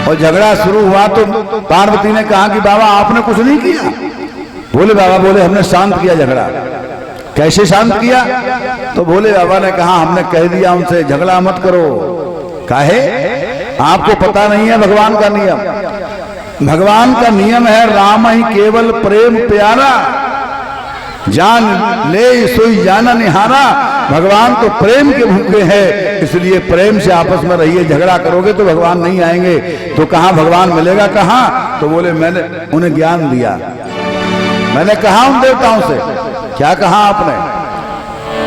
और झगड़ा शुरू हुआ तो पार्वती ने कहा कि बाबा आपने कुछ नहीं किया। भोले बाबा बोले हमने शांत किया झगड़ा। कैसे शांत किया? तो भोले बाबा ने कहा हमने कह दिया उनसे झगड़ा मत करो। काहे? आपको पता नहीं है भगवान का नियम। भगवान का नियम है राम ही केवल प्रेम प्यारा, जान ले सोई जाना निहारा। भगवान तो प्रेम के भूखे हैं, इसलिए प्रेम से आपस में रहिए। झगड़ा करोगे तो भगवान नहीं आएंगे। तो कहाँ भगवान मिलेगा कहाँ? तो बोले मैंने उन्हें ज्ञान दिया। मैंने कहा उन देवताओं से। क्या कहा आपने?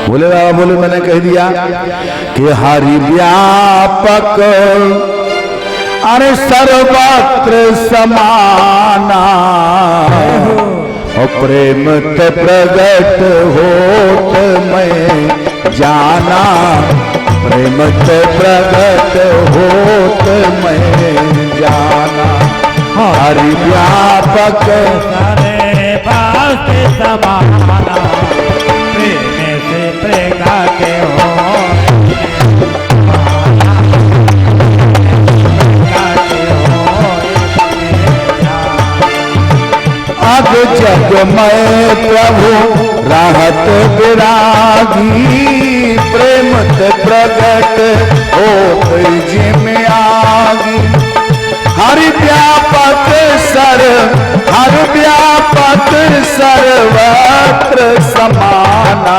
बोले बाबा बोले मैंने कह दिया कि हरि व्यापक अरे सर्वत्र समाना, और प्रेम ते प्रगट होत मैं जाना, प्रेम ते प्रगट होत मैं जाना। हरि व्यापक सारे पास समाना, प्रेम से प्रगट हो अब जग में प्रभु राहत विरागी, प्रेम ते प्रगट हो जिम आगी। हरि व्यापक हरि व्यापक सर्वत्र समाना,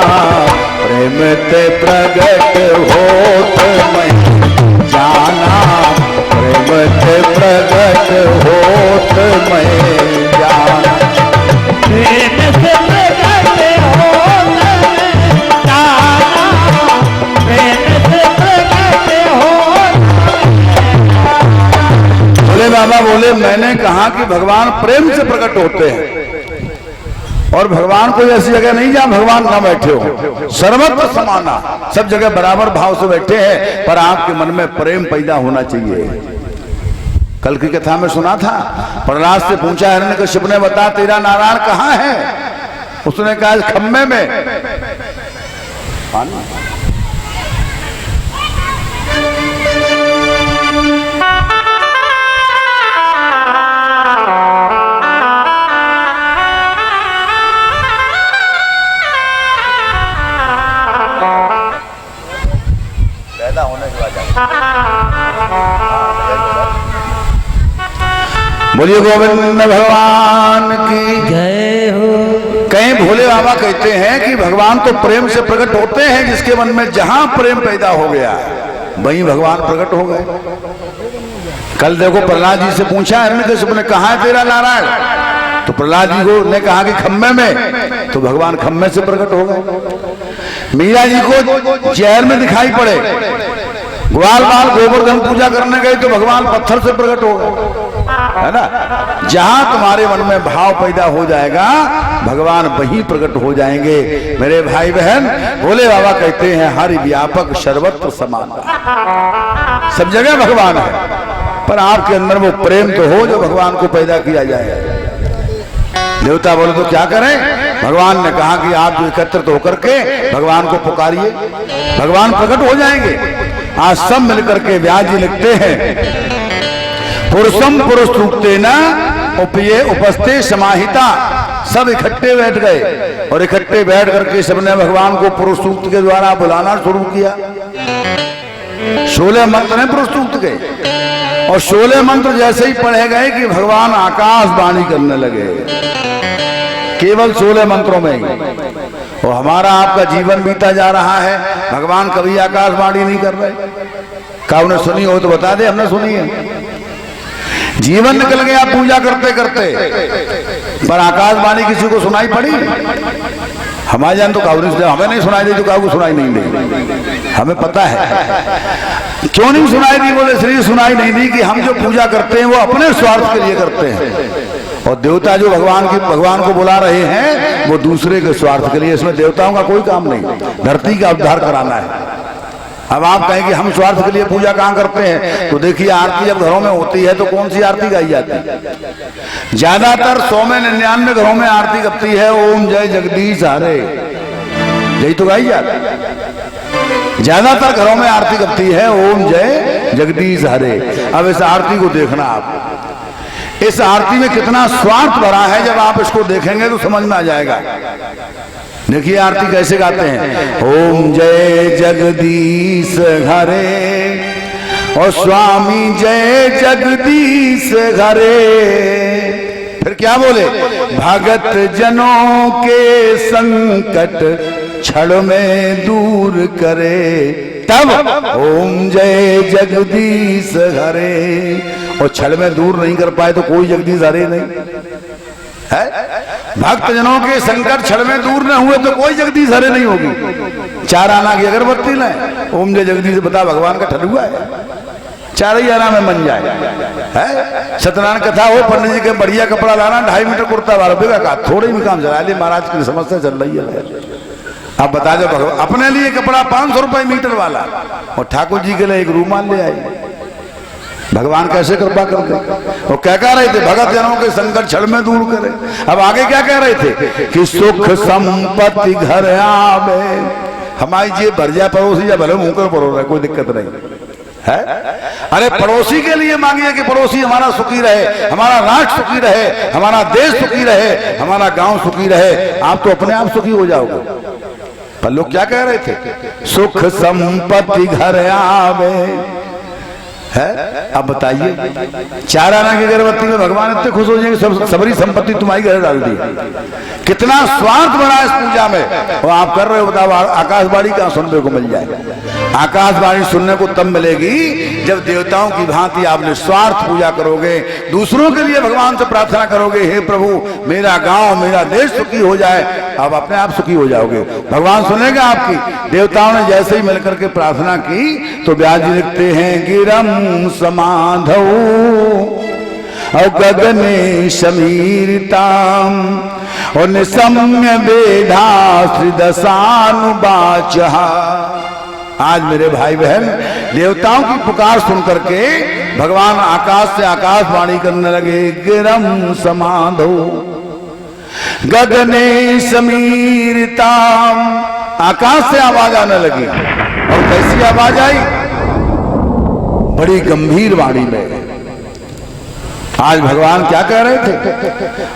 प्रेम ते प्रगट होत मैं जाना, प्रेम ते प्रगट होत मैं जाना। प्रेम से प्रगट होत मैं जाना, प्रेम से प्रगट होत। बोले बाबा बोले मैंने कहा कि भगवान प्रेम से प्रकट होते हैं, और भगवान कोई ऐसी जगह नहीं जहां भगवान ना बैठे हो। सर्वत्र समाना, सब जगह बराबर भाव से बैठे हैं, पर आपके मन में प्रेम पैदा होना चाहिए। कल की कथा में सुना था, प्रहलाद से पूछा हिरण्यकश्यप ने बता तेरा नारायण कहाँ है? उसने कहा खम्मे में। पैदा होने के बाद बोलिए गोविंद भगवान की जय हो। कहीं भोले बाबा कहते हैं कि भगवान तो प्रेम से प्रकट होते हैं, जिसके मन में जहां प्रेम पैदा हो गया वहीं भगवान प्रकट हो गए। कल देखो प्रहलाद जी से पूछा हिरण्यकश्यप ने कहा है तेरा नारायण? तो प्रहलाद जी को ने कहा कि खम्मे में, तो भगवान खम्मे से प्रकट हो गए। मीरा जी को जहर में दिखाई पड़े, ग्वाल बाल गोवर्धन पूजा करने गए तो भगवान पत्थर से प्रकट हो गए, है ना। जहां तुम्हारे मन में भाव पैदा हो जाएगा भगवान वहीं प्रकट हो जाएंगे। मेरे भाई बहन, भोले बाबा कहते हैं हरि व्यापक सर्वत्र समान, सब जगह भगवान है, पर आपके अंदर वो प्रेम तो हो जो भगवान को पैदा किया जाए। देवता बोले तो क्या करें? भगवान ने कहा कि आप जो एकत्रित होकर के भगवान को पुकारिए, भगवान प्रकट हो जाएंगे। आज सब मिलकर के व्यास जी लिखते हैं पुरुषम पुरुष सूक्ते न उपये उपस्थे समाहिता। सब इकट्ठे बैठ गए और इकट्ठे बैठ करके सबने भगवान को पुरुष सूक्त के द्वारा बुलाना शुरू किया। 16 मंत्र हैं पुरुष सूक्त के, और 16 मंत्र जैसे ही पढ़े गए कि भगवान आकाशवाणी करने लगे, केवल 16 मंत्रों में ही। और हमारा आपका जीवन बीता जा रहा है, भगवान कभी आकाशवाणी नहीं कर रहे। क्या उन्हें सुनी हो तो बता दे, हमने सुनी है। जीवन निकल गया पूजा करते करते, पर आकाशवाणी किसी को सुनाई पड़ी? हमारे जान तो हमें नहीं सुनाई दी तो काहू को सुनाई नहीं दी, हमें पता है क्यों नहीं सुनाई दी। बोले श्री सुनाई नहीं दी कि हम जो पूजा करते हैं वो अपने स्वार्थ के लिए करते हैं, और देवता जो भगवान को बुला रहे हैं वो दूसरे के स्वार्थ के लिए। इसमें देवताओं का कोई काम नहीं, धरती का उद्धार कराना है। अब आप कहें कि हम स्वार्थ के लिए पूजा कहाँ करते हैं, तो देखिए आरती जब घरों में होती है तो कौन सी आरती गाई जाती है? ज्यादातर 100 में 99 घरों में आरती गपती है ओम जय जगदीश हरे, यही तो गाई जाती है। ज्यादातर घरों में आरती गपती है ओम जय जगदीश हरे। अब इस आरती को देखना आप, इस आरती में कितना स्वार्थ भरा है, जब आप इसको देखेंगे तो समझ में आ जाएगा। देखिए आरती कैसे गाते हैं। ओम जय जगदीश हरे और स्वामी जय जगदीश हरे। फिर क्या बोले, भगत जनों के संकट क्षण में दूर करे, तब ओम जय जगदीश हरे। और क्षण में दूर नहीं कर पाए तो कोई जगदीश हरे नहीं है। भक्त जनों के संकट क्षण में दूर न हुए तो कोई जगदीश हरे नहीं होगी। 4 आना की अगरबत्ती लें, ओम जय जगदीश बता भगवान का ठलुआ है, 4 ही आना में बन जाए है। सत्यनारायण कथा हो, पंडित जी के बढ़िया कपड़ा लाना, 2.5 मीटर कुर्ता 12 रुपये का, थोड़े ही काम चला ले। महाराज की समस्या चल रही है। आप बता दो भगवान अपने लिए कपड़ा 500 रुपए मीटर वाला और ठाकुर जी के लिए एक रूमाल ले आए। भगवान कैसे कृपा करते। वो क्या कह रहे थे, भगत जनों के संकट क्षण में दूर करे। अब आगे क्या कह रहे थे कि सुख संपत्ति घर आवे। हमारी जेब भर जाए पड़ोसी या भले मुंह कर पड़ो रहे, कोई दिक्कत नहीं है। अरे पड़ोसी के लिए मांगिए कि पड़ोसी हमारा सुखी रहे, हमारा राष्ट्र सुखी रहे, हमारा देश सुखी रहे, हमारा गांव सुखी रहे। आप तो अपने आप सुखी हो जाओगे। पर लोग क्या कह रहे थे, सुख संपत्ति घर आवे है। अब बताइए 4 आना की अगरबत्ती में भगवान इतने खुश हो जाएंगे, सब सबरी संपत्ति तुम्हारी घर डाल दी। कितना स्वार्थ बना इस पूजा में। और आप कर रहे हो, बताओ आकाशवाणी कहाँ सुनने को मिल जाए। आकाशवाणी सुनने को तब मिलेगी जब देवताओं की भांति आप निस्वार्थ पूजा करोगे, दूसरों के लिए भगवान से प्रार्थना करोगे, हे प्रभु मेरा गांव मेरा देश सुखी हो जाए। आप अपने आप सुखी हो जाओगे, भगवान सुनेगा आपकी। देवताओं ने जैसे ही मिलकर के प्रार्थना की तो व्यास जी लिखते हैं, गिरम समाधौ और गगने समीरताम और निसम्य बेधाश्री दशानुबाचः। आज मेरे भाई बहन देवताओं की पुकार सुन करके भगवान आकाश से आकाशवाणी करने लगे, गिरम समाधौ गगने समीरताम। आकाश से आवाज आने लगी। और कैसी आवाज आई, बड़ी गंभीर वाणी में। आज भगवान क्या कह रहे थे,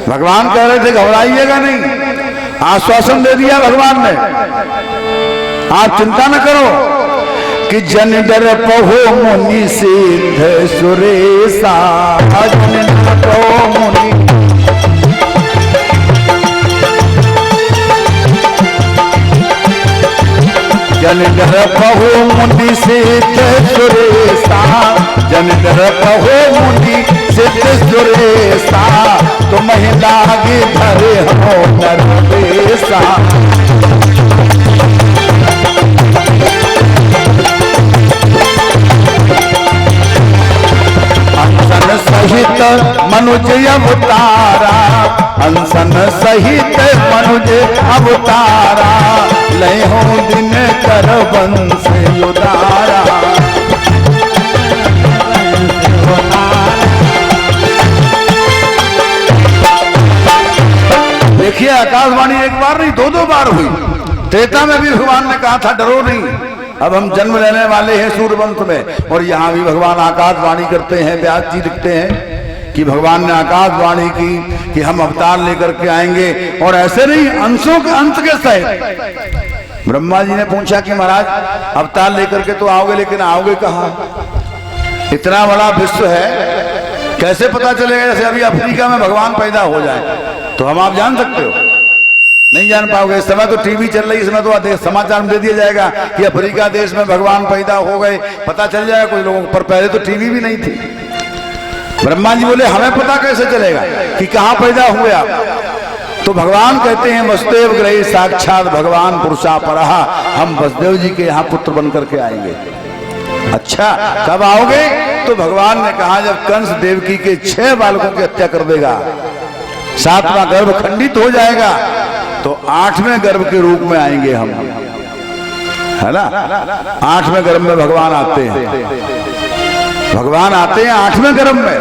भगवान कह रहे थे घबराइएगा नहीं, आश्वासन दे दिया भगवान ने, आप चिंता न करो कि जन डर पहो मुनि सिद्ध सुरेशा। जन डर पहो मुनि जन डर पहो मुनि सिद्ध सुरेशा। जन डर पहो मुनि सिद्ध सुरेशा। तुम ही लागे धरे हो नरवेशा। अंसन सहित मनुज अवतारा। अंसन सहित मनुज अवतारा। लय हो दिन कर वंश उदारा। देखिए आकाशवाणी एक बार नहीं 2-2 बार हुई। त्रेता में भी भगवान ने कहा था डरो नहीं, अब हम जन्म लेने वाले हैं सूर्यवंश में। और यहाँ भी भगवान आकाशवाणी करते हैं। व्यास जी लिखते हैं कि भगवान ने आकाशवाणी की कि हम अवतार लेकर के आएंगे। और ऐसे नहीं, अंशों के अंत के सहित। ब्रह्मा जी ने पूछा कि महाराज अवतार लेकर के तो आओगे, लेकिन आओगे कहाँ, इतना बड़ा विश्व है, कैसे पता चलेगा। जैसे अभी अफ्रीका में भगवान पैदा हो जाए तो हम आप जान सकते हो, नहीं जान पाओगे। इस समय तो टीवी चल रही है, इसमें तो समाचार में दे दिया जाएगा कि अफ्रीका देश में भगवान पैदा हो गए, पता चल जाएगा कुछ लोगों पर। पहले तो टीवी भी नहीं थी। ब्रह्मा जी बोले हमें पता कैसे चलेगा कि कहाँ पैदा हुए आप। तो भगवान कहते हैं वसुदेव ग्रही साक्षात भगवान पुरुषा परहा। हम वसुदेव जी के यहाँ पुत्र बन करके आएंगे। अच्छा कब आओगे, तो भगवान ने कहा जब कंस देवकी के 6 बालकों की हत्या कर देगा, 7वां गर्भ खंडित हो जाएगा, तो 8वें गर्भ के रूप में आएंगे हम, है ना। 8वें गर्भ में भगवान आते हैं, भगवान आते हैं 8वें गर्भ में।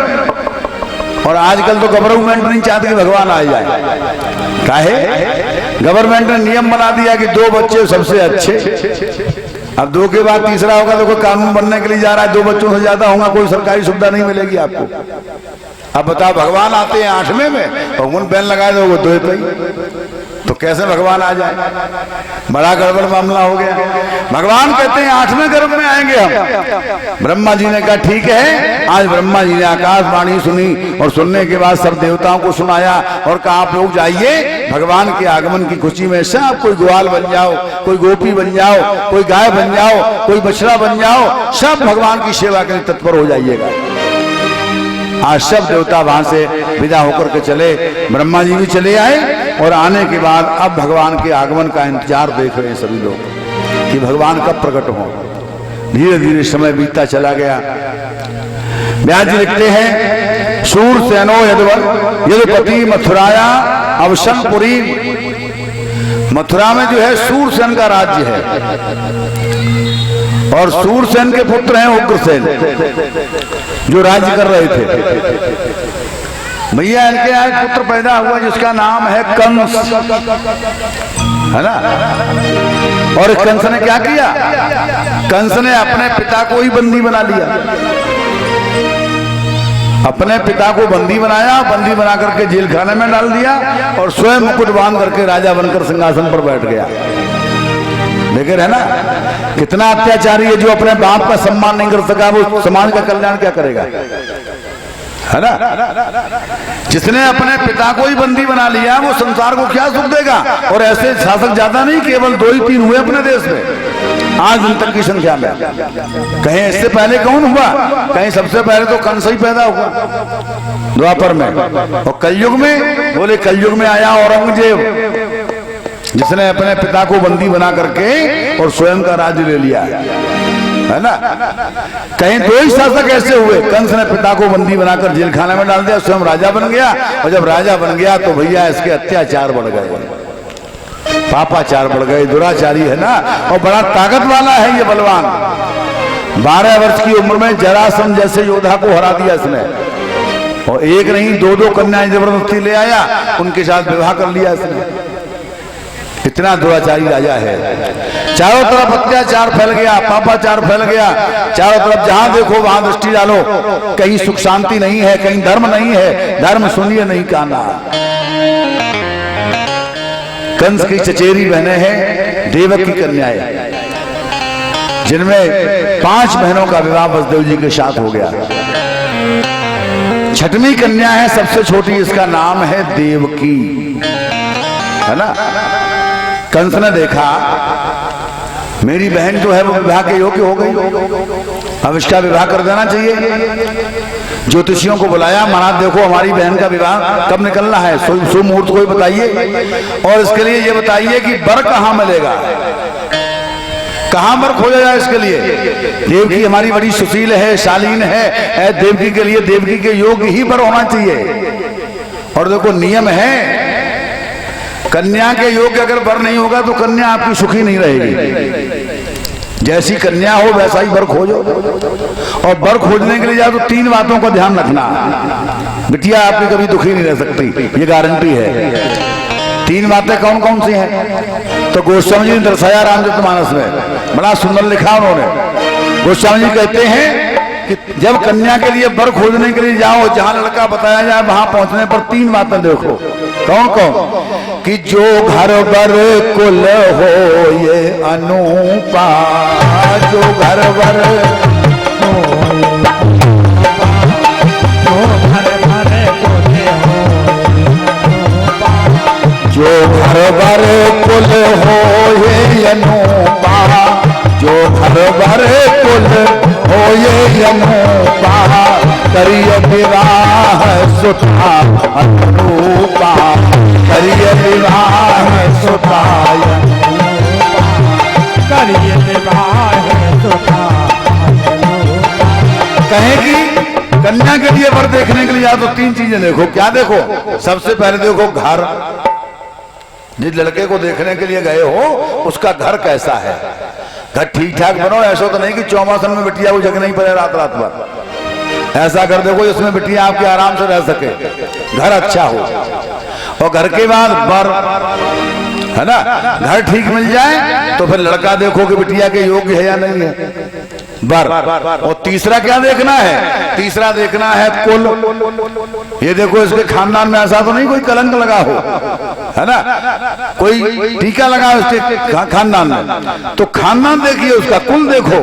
और आजकल तो गवर्नमेंट नहीं चाहती कि भगवान आ जाए। काहे, गवर्नमेंट ने नियम बना दिया कि 2 बच्चे सबसे अच्छे, अब 2 के बाद तीसरा होगा तो कोई कानून बनने के लिए जा रहा है, 2 बच्चों से ज्यादा होगा, कोई सरकारी सुविधा नहीं मिलेगी आपको। अब बताओ, भगवान आते हैं 8वें में और उन बैन लगाए दो वो 2 पे, तो कैसे भगवान आ जाए? बड़ा गड़बड़ मामला हो गया। भगवान कहते हैं 8वें गर्भ में आएंगे हम। ब्रह्मा जी ने कहा ठीक है। आज ब्रह्मा जी ने आकाशवाणी सुनी और सुनने के बाद सब देवताओं को सुनाया और कहा आप लोग जाइए, भगवान के आगमन की खुशी में सब कोई ग्वाल बन जाओ, कोई गोपी बन जाओ, कोई गाय बन जाओ, कोई बछड़ा बन जाओ, सब भगवान की सेवा के लिए तत्पर हो जाइएगा। आज सब देवता वहां से विदा होकर के चले, ब्रह्मा जी भी चले आए और आने के बाद अब भगवान के आगमन का इंतजार देख रहे हैं सभी लोग कि भगवान कब प्रकट हो। धीरे धीरे समय बीतता चला गया। व्यास जी लिखते हैं शूरसेनो यदुपति मथुराया अवसनपुरी। मथुरा में जो है सूरसेन का राज्य है और सूरसेन के पुत्र हैं उग्रसेन जो राज्य कर रहे थे। भैया इनके यहाँ एक पुत्र पैदा हुआ जिसका नाम है कंस, है ना। और कंस ने क्या किया? कंस ने अपने पिता को ही बंदी बना लिया, अपने पिता को बंदी बनाया, बंदी बना करके जेल खाने में डाल दिया और स्वयं मुकुट बांध करके राजा बनकर सिंहासन पर बैठ गया। लेकिन है ना, कितना अत्याचारी है जो अपने बाप का सम्मान नहीं कर सका, वो समाज का कल्याण क्या करेगा, है ना। जिसने अपने पिता को ही बंदी बना लिया वो संसार को क्या सुख देगा। और ऐसे शासक ज्यादा नहीं, केवल 2 ही 3 हुए अपने देश में आज दिन तक की संख्या में। कहीं इससे पहले कौन हुआ? कहीं सबसे पहले तो कंस ही पैदा हुआ द्वापर में। और कलयुग में, बोले कलयुग में आया औरंगजेब जिसने अपने पिता को बंदी बना करके और स्वयं का राज्य ले लिया, है ना। कहीं 2 ही शासक ऐसे हुए, कंस ने पिता को बंदी बनाकर जेल खाने में डाल दिया, स्वयं राजा बन गया और जब राजा बन गया तो भैया इसके अत्याचार बढ़ गए, पापाचार बढ़ गए, दुराचारी है ना। और बड़ा ताकत वाला है ये बलवान। 12 वर्ष की उम्र में जरासंध जैसे योद्धा को हरा दिया इसने और एक नहीं 2-2 कन्याएं जबरदस्ती ले आया, उनके साथ विवाह कर लिया इसने। इतना दुराचारी राजा है। चारों तरफ अत्याचार फैल गया, पापाचार फैल गया, चारों तरफ जहां देखो वहां दृष्टि डालो, कहीं सुख शांति नहीं है, कहीं धर्म नहीं है, धर्म सुनिए नहीं काना। कंस की चचेरी बहनें हैं देवक की कन्याएं, जिनमें 5 बहनों का विवाह वसुदेव जी के साथ हो गया। 6वीं कन्या है सबसे छोटी, इसका नाम है देवकी, है ना। कंस ने देखा मेरी बहन जो है वो विवाह के योग्य हो गई, अब इसका विवाह कर देना चाहिए। ज्योतिषियों को बुलाया, महाराज देखो हमारी बहन का विवाह कब निकलना है, सुमुहूर्त कोई बताइए और इसके लिए ये बताइए कि वर कहाँ मिलेगा, कहां पर खोजा जाए इसके लिए। देवकी हमारी बड़ी सुशील है, शालीन है, देवकी के लिए देवकी के योग्य ही वर होना चाहिए। और देखो नियम है, कन्या के योग्य अगर वर नहीं होगा तो कन्या आपकी सुखी नहीं रहेगी। जैसी कन्या हो वैसा ही वर खोजो। और वर खोजने के लिए जाओ तो 3 बातों का ध्यान रखना। बिटिया आपकी कभी दुखी नहीं रह सकती, ये गारंटी है। 3 बातें कौन कौन सी हैं? तो गोस्वामी जी ने दर्शाया रामचरितमानस में, बड़ा सुंदर लिखा उन्होंने। गोस्वामी जी कहते हैं कि जब कन्या के लिए वर खोजने के लिए जाओ, जहां लड़का बताया जाए वहां पहुंचने पर 3 बातें देखो। कौन कौन? कि जो घर वर कुल हो ये अनूपा, जो घर वर जो घर वर कुल हो ये अनूपा, जो घर वर कुल हो ये अनूपा, करिय विवाह सुता अनुरूपा, करिय विवाह सुता करिए विवाह सुता। कहेगी कन्या के लिए वर देखने के लिए जाओ तो 3 चीजें देखो। क्या देखो? सबसे पहले देखो घर। जिस लड़के को देखने के लिए गए हो उसका घर कैसा है, घर ठीक ठाक बनो। ऐसा तो नहीं कि चौमासन में बिटिया को जग नहीं पड़े रात रात भर। ऐसा कर देखो जिसमें बिटिया आपके आराम से रह सके, घर अच्छा हो। और घर के बाद वर, है ना। घर ठीक मिल जाए तो फिर लड़का देखो कि बिटिया के योग्य है या नहीं है, बर। और तीसरा क्या देखना है, तीसरा देखना है कुल। ये देखो इसके खानदान में ऐसा तो नहीं कोई कलंक लगा हो, है ना, कोई टीका लगा उसके खानदान में, तो खानदान देखिए, उसका कुल देखो।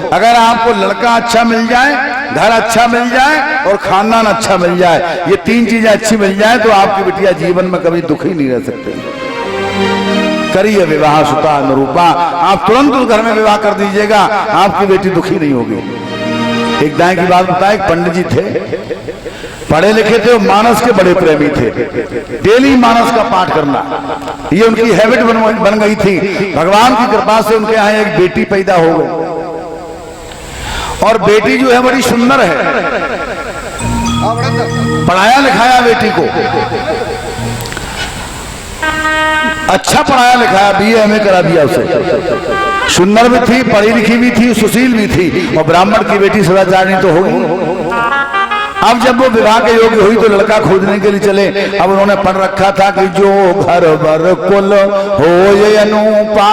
अगर आपको लड़का अच्छा मिल जाए, घर अच्छा मिल जाए और खानदान अच्छा मिल जाए, ये तीन चीजें अच्छी मिल जाए, तो आपकी बिटिया जीवन में कभी दुखी नहीं रह सकती। करिए विवाह सुता अनुरूपा, आप तुरंत उस घर में विवाह कर दीजिएगा, आपकी बेटी दुखी नहीं होगी। एक दाएं की बात बताए, एक पंडित जी थे, पढ़े लिखे थे, मानस के बड़े प्रेमी थे, डेली मानस का पाठ करना ये उनकी हैबिट बन गई थी। भगवान की कृपा से उनके यहाँ एक बेटी पैदा हो गई, और बेटी जो है बड़ी सुंदर है, पढ़ाया लिखाया बेटी को, अच्छा पढ़ाया लिखाया, BA MA करा दिया उसे, सुंदर भी थी, पढ़ी लिखी भी थी, सुशील भी थी, और ब्राह्मण की बेटी सदाचारणी तो होगी। अब जब वो विवाह के योग्य हुई तो लड़का खोजने के लिए चले। अब उन्होंने पढ़ रखा था कि जो घर बर कुल हो ये अनुपा,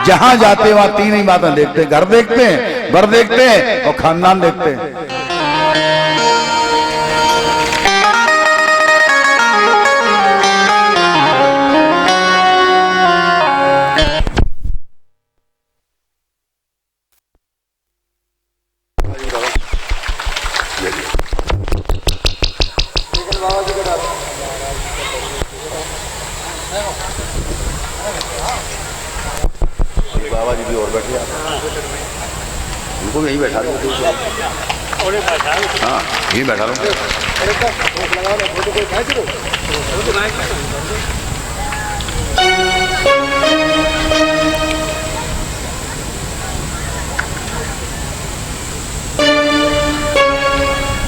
जहां जाते वहां तीन ही बातें देखते, घर देखते हैं, बर देखते हैं और खानदान देखते हैं। बाबा जी भी और बैठे, उनको भी यहीं बैठा दो। हाँ यहीं बैठा लो।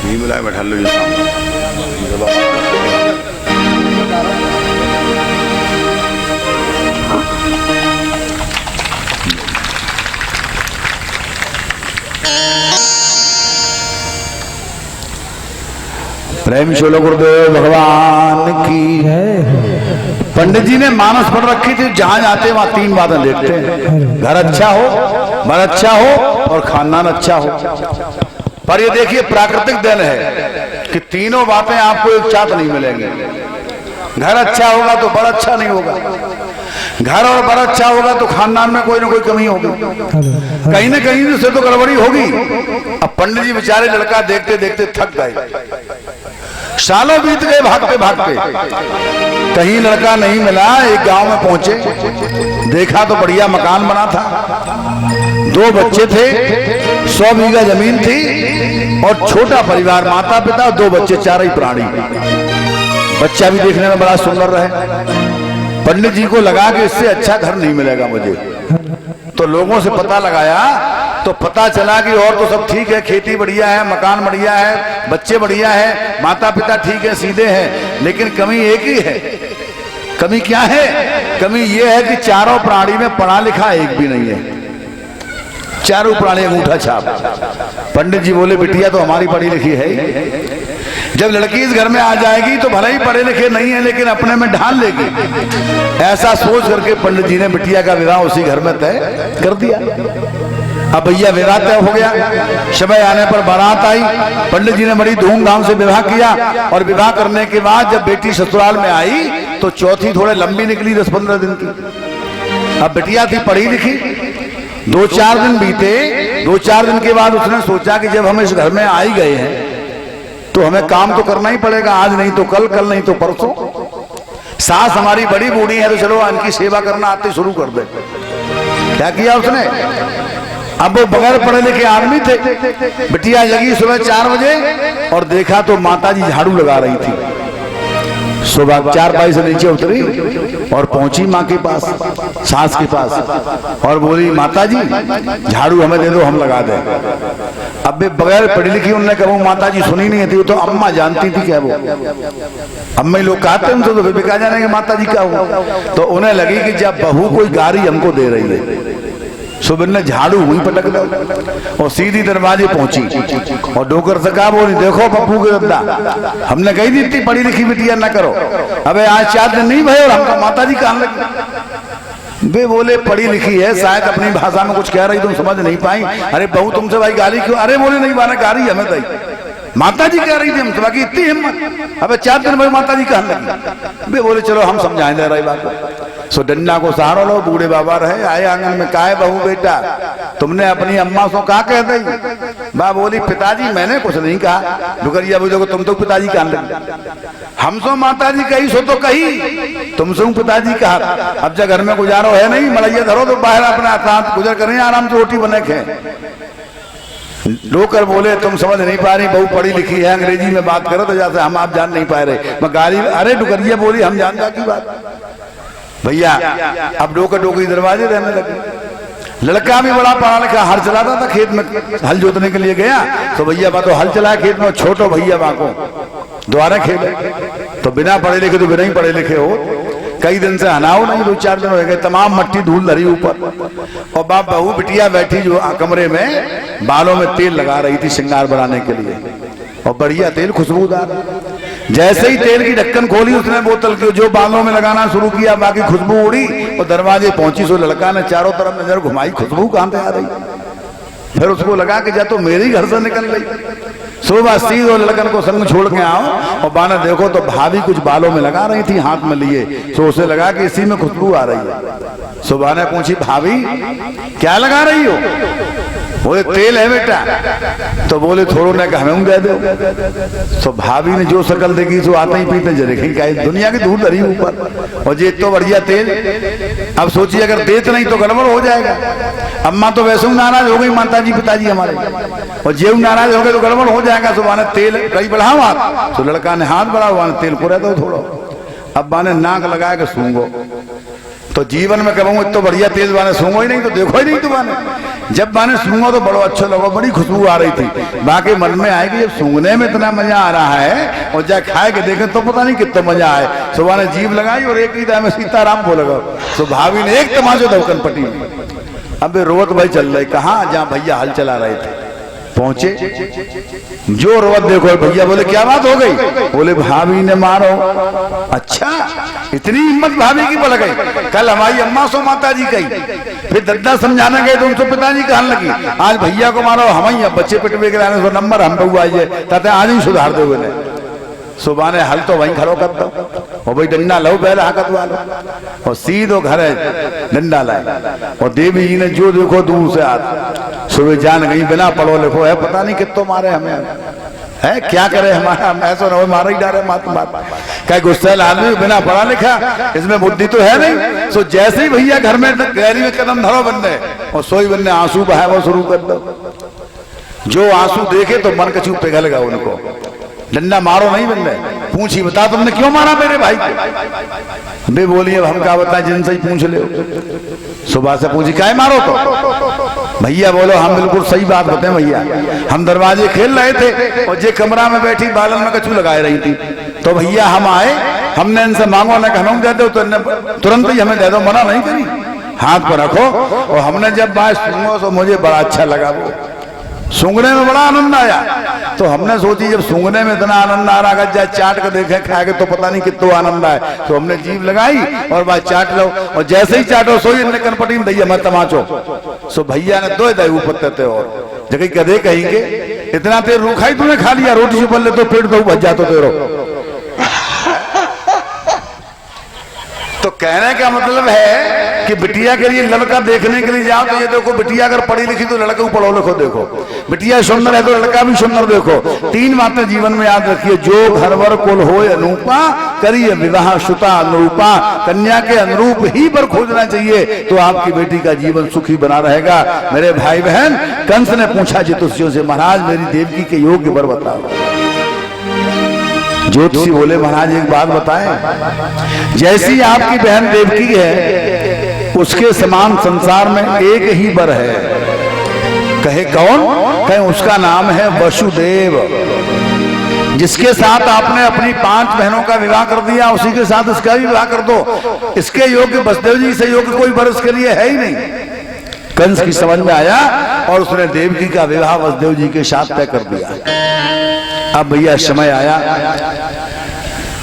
यहीं बुलाए बैठा लो ये सामने। प्रेम शोलो गुरुदेव भगवान की। पंडित जी ने मानस पढ़ रखी थी, जहां जाते वहां तीन बातें देखते हैं, घर अच्छा हो, बर अच्छा हो और खानदान अच्छा हो। पर ये देखिए प्राकृतिक देन है कि तीनों बातें आपको एक साथ नहीं मिलेंगी। घर अच्छा होगा तो बर अच्छा नहीं होगा, घर और बर अच्छा होगा तो खानदान में कोई ना कोई कमी होगी, कहीं ना कहीं से तो गड़बड़ी होगी। अब पंडित जी बेचारे लड़का देखते देखते थक गए, सालों बीत गए भागते भागते, कहीं लड़का नहीं मिला। एक गांव में पहुंचे, देखा तो बढ़िया मकान बना था, 2 बच्चे थे, 100 बीघा जमीन थी और छोटा परिवार, माता पिता 2 बच्चे, 4 ही प्राणी। बच्चा भी देखने में बड़ा सुंदर रहे। पंडित जी को लगा कि इससे अच्छा घर नहीं मिलेगा मुझे, तो लोगों से पता लगाया तो पता चला कि और तो सब ठीक है, खेती बढ़िया है, मकान बढ़िया है, बच्चे बढ़िया है, माता पिता ठीक है, सीधे हैं, लेकिन कमी एक ही है। कमी क्या है? कमी ये है कि चारों प्राणी में पढ़ा लिखा एक भी नहीं है, चारों प्राणी अंगूठा छाप। पंडित जी बोले बिटिया तो हमारी पढ़ी लिखी है, जब लड़की इस घर में आ जाएगी तो भले ही पढ़े लिखे नहीं है लेकिन अपने में ढाल लेगी। ऐसा सोच करके पंडित जी ने बिटिया का विवाह उसी घर में तय कर दिया। अब भैया विवाह तय हो गया, समय आने पर बारात आई, पंडित जी ने बड़ी धूमधाम से विवाह किया। और विवाह करने के बाद जब बेटी ससुराल में आई तो चौथी थोड़े लंबी निकली, 10-15 दिन की। अब बिटिया थी पढ़ी लिखी, 2-4 दिन बीते। 2-4 दिन के बाद उसने सोचा कि जब हम इस घर में आ ही गए हैं तो हमें काम तो करना ही पड़ेगा, आज नहीं तो कल, कल नहीं तो परसों। सास हमारी बड़ी बूढ़ी है तो चलो इनकी सेवा करना आते शुरू कर दे। क्या किया उसने? अब वो बगैर पढ़े लिखे आदमी थे। बिटिया जगी सुबह 4 बजे और देखा तो माताजी झाड़ू लगा रही थी। सुबह 4 से नीचे उतरी और पहुंची माँ के पास, सास के पास, और बोली माताजी झाड़ू हमें दे दो, हम लगा दें। अब भी बगैर पढ़ी लिखी उन्होंने कहा, माताजी सुनी नहीं थी, वो तो अम्मा जानती थी क्या वो। अम्मा लोग कहते हैं उनसे तो फिर कहा जाने के माताजी क्या हुआ। तो उन्हें लगी कि जब बहू कोई गारी हमको दे रही है सुबिन ने झाड़ू वहीं पटक दिया और सीधी दरवाजे पहुंची और डोकर से कहा, बोली देखो पप्पू के दद्दा, हमने कही थी इतनी पढ़ी लिखी बिटिया ना करो, अबे आज 4 दिन नहीं भय और हमका माता जी कहने लगी। वे बोले पढ़ी लिखी है, शायद अपनी भाषा में कुछ कह रही तुम समझ नहीं पाई। अरे बहू तुमसे भाई गाली क्यों? अरे बोले नहीं बाना गाली हमें दई, माता जी कह रही थी हमसे, बाकी इतनी हिम्मत, अबे 4 दिन भाई माता जी कहने लगी। वे बोले चलो हम समझाएं दे रही बात को। सो डंडा को सहारा लो, बूढ़े बाबा रहे, आए आंगन में, काहे बहू बेटा तुमने अपनी अम्मा से कहा कह दी? बा बोली पिताजी मैंने कुछ नहीं कहा। डुकरिया बोले देखो तुम तो पिताजी कहने लगी, हमसो माता जी कही सो तो कही, तुमसे पिताजी कहा। अब जब घर में गुजारो है नहीं, मड़ैया धरो तो बाहर अपना साथ गुजर करें, आराम से रोटी बने खाएं। लोकर बोले तुम समझ नहीं पा रही, बहू पढ़ी लिखी है, अंग्रेजी में बात करो तो जैसे हम आप जान नहीं पा रहे। मैं गाली, अरे डुकरिया बोली हम जानता की बात भैया। अब डोकर डोकरी दरवाजे रहने लगे। लड़का भी बड़ा पढ़ा लिखा, हल चलाता था, खेत में हल जोतने के लिए गया तो भैया बा तो हल चलाया खेत में, छोटो भैया बा को द्वारा खेले तो बिना पढ़े लिखे तो बिना ही पढ़े लिखे हो, कई दिन से हनाओ नहीं, 2-4 दिन हो गए, तमाम मट्टी धूल धरी ऊपर। और बाप बहू बिटिया बैठी जो कमरे में बालों में तेल लगा रही थी श्रृंगार बढ़ाने के लिए, और बढ़िया तेल खुशबूदार। जैसे ही तेल की ढक्कन खोली उसने बोतल की, जो बालों में लगाना शुरू किया, बाकी खुशबू उड़ी और दरवाजे पहुंची। सो लड़का ने चारों तरफ नजर घुमाई, खुशबू कहां से आ रही? फिर उसको लगा कि जा तो मेरे घर से निकल गई। सुबह सीधे लड़कन को संग छोड़ के आओ और बाना देखो तो भाभी कुछ बालों में लगा रही थी हाथ में लिए, तो उसे लगा कि इसी में खुशबू आ रही है। सुबह ने पूछी भाभी क्या लगा रही हो? बोले तेल है बेटा। तो बोले थोड़ो ने कहा हमें दे दो। तो भाभी ने जो शकल देखी सो आते ही पीते जरे क्या दुनिया की धूल धरी ऊपर, और ये तो बढ़िया तेल। अब सोचिए अगर देते नहीं तो गड़बड़ हो जाएगा। अम्मा तो वैसे ही नाराज हो गई, माता जी पिताजी हमारे, और जेऊ नाराज हो गए तो गड़बड़ हो जाएगा। सुबह ने तेल कई बढ़ाओ हाथ, तो लड़का ने हाथ बढ़ाओ, वहां तेल को रहता थोड़ा। अब बाने नाक लगाया कि सूंघो, तो जीवन में कहूँ इतना बढ़िया तेल बाने सूंघो ही नहीं तो देखो ही नहीं। तो बाने जब बाने सूंघो तो बड़ो अच्छा लगा, बड़ी खुशबू आ रही थी। बाकी मन में आए कि जब सूंघने में इतना मजा आ रहा है और जब खाए के देखें तो पता नहीं कितना मजा आए। सुबह ने जीभ लगाई और एक ही दाम में सीताराम बोल लगा। तो भाभी ने एक तमाचो दौकन पटी। अब रोवत भाई चल रही, कहाँ जहाँ भैया हल चला रहे थे पहुंचे, जो रोवत देखो भैया। बोले क्या बात हो गई? बोले भाभी ने मारो। अच्छा इतनी हिम्मत भाभी की बढ़ गई? कल हमारी अम्मा सो माता जी कही, फिर दद्दा समझाने गए तो उनसे पिताजी कहने लगी आज भैया को मारो, हम ही बच्चे पिटवे के लाने सो नंबर हम बउआ आइए ताते आज ही सुधार दो। सुबह ने हल तो वहीं खड़ो कर दो और भाई डंडा लो पहले हाकत वालो, और सीधो घर डंडा लाए। और देवी जी ने जो देखो दूर से हाथ सुबह जान गई, बिना पढ़ो लिखो है, पता नहीं कितो मारे हमें है, क्या करे हमारा, ऐसा ना हो मारा ही डाले मात मात। क्या गुस्सेल आदमी बिना पढ़ा लिखा, इसमें बुद्धि तो है नहीं। सो जैसे ही भैया घर में गहरी में कदम धरो बनने और सोई बनने आंसू बहाए वो शुरू कर दो। जो आंसू देखे तो मन कछू पिघल गया उनको। डंडा मारो नहीं बनने, पूछी बता तुमने क्यों मारा मेरे भाई को? बे बोलिए हम क्या बता, जिनसे ही पूछ ले। सुबह से पूछी क्या मारो? तो भैया बोलो हम बिल्कुल सही बात बताए भैया, हम दरवाजे खेल रहे थे और जे कमरा में बैठी बालन में कछू लगाए रही थी, तो भैया हम आए, हमने इनसे मांगो ना हमें दे दो, तो तुरंत ही हमें दे दो, मना नहीं करी, हाथ पर रखो। और हमने जब बात सुनो तो मुझे बड़ा अच्छा लगा, वो सूंघने में बड़ा आनंद आया। तो हमने सोची जब सूंघने में इतना आनंद आ रहा, जाए चाट कर देखे खाएगे तो पता नहीं कितना आनंद आए। तो हमने जीभ लगाई और बात चाट लो, और जैसे ही चाटो सोई इनने कनपटी में दैया मैं तमाचो। सो भैया ने दो दही ऊपर थे और जगह कदे कहेंगे इतना तेल रूखा ही तूने खा लिया, रोटी से ले तो पेट तो भज जातो तेरो। तो कहने का मतलब है कि बिटिया के लिए लड़का देखने के लिए जाओ तो ये देखो, बिटिया अगर पढ़ी लिखी तो लड़के को पढ़ो लिखो देखो, बिटिया सुंदर है तो लड़का भी सुंदर देखो। 3 बातें जीवन में याद रखिए, जो घरवर कुल होए अनूपा, करिए विवाह शुता अनुरूपा। कन्या के अनुरूप ही पर खोजना चाहिए तो आपकी बेटी का जीवन सुखी बना रहेगा। मेरे भाई बहन, कंस ने पूछा ज्योतिषियों से, महाराज मेरी देवकी के योग्य वर बताओ। ज्योतिषी बोले महाराज एक बात बताएं, जैसी आपकी बहन देवकी है उसके समान संसार में एक ही वर है। कहे कौन? कहे उसका नाम है वसुदेव, जिसके साथ आपने अपनी 5 बहनों का विवाह कर दिया, उसी के साथ इसका भी विवाह कर दो। इसके योग्य वसुदेव जी से योग्य कोई वर इसके लिए है ही नहीं। कंस की समझ में आया और उसने देवकी का विवाह वसुदेव जी के साथ तय कर दिया। अब भैया समय आया,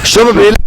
शुभ बेला